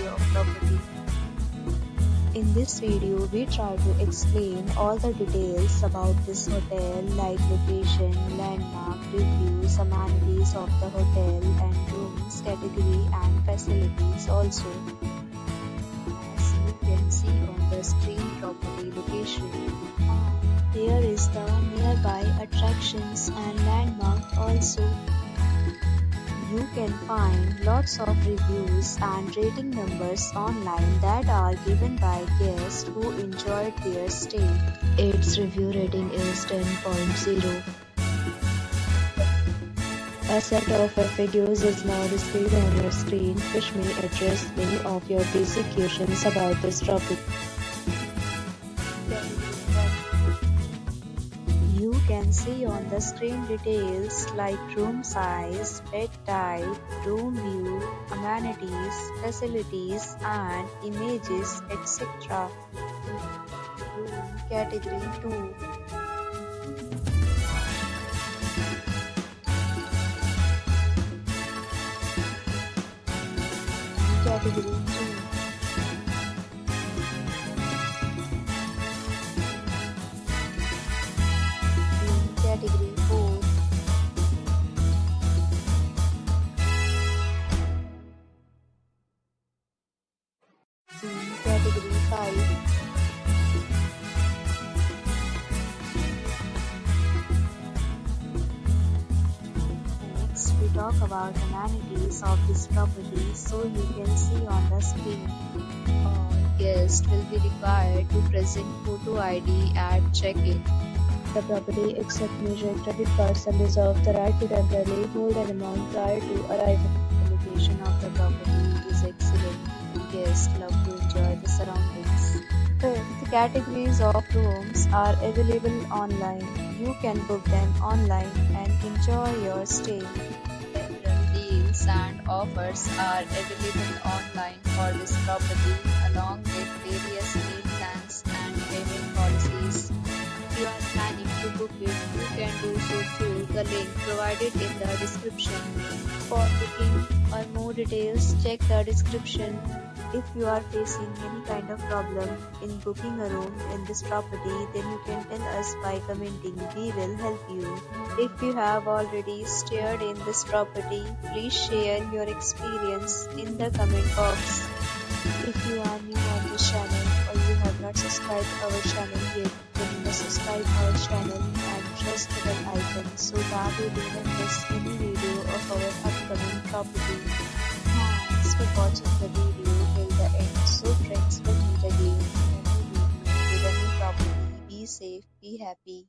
of property. In this video, we try to explain all the details about this hotel like location, landmark, reviews, amenities of the hotel and rooms, category and facilities also. As you can see on the screen, property location. Here is the nearby attractions and landmark also. You can find lots of reviews and rating numbers online that are given by guests who enjoyed their stay. Its review rating is 10.0. A set of figures is now displayed on your screen which may address many of your basic questions about this topic. You can see on the screen details like room size, bed type, room view, amenities, facilities and images etc. Room category 2. Category 2. Category 4. Category 5. Next, we talk about amenities of this property, so you can see on the screen. All guests will be required to present photo ID at check-in. The property except major credit cards and reserve the right to temporarily hold an amount prior to arrival. The location of the property is excellent. Guests love to enjoy the surroundings. Fifth, categories of rooms are available online. You can book them online and enjoy your stay. Several deals and offers are available online for this property along with various meal plans and payment policies. If you are planning to book it, you can do so through the link provided in the description. For booking or more details, check the description. If you are facing any kind of problem in booking a room in this property, then you can tell us by commenting. We will help you. If you have already stayed in this property, please share your experience in the comment box. If you are new on this channel or you have not subscribed our channel yet, then you must subscribe our channel and press the bell icon so that you do not miss any video of our upcoming property. Thanks for watching the video till the end. So friends, will meet again in a new video with a new property. Be safe, be happy.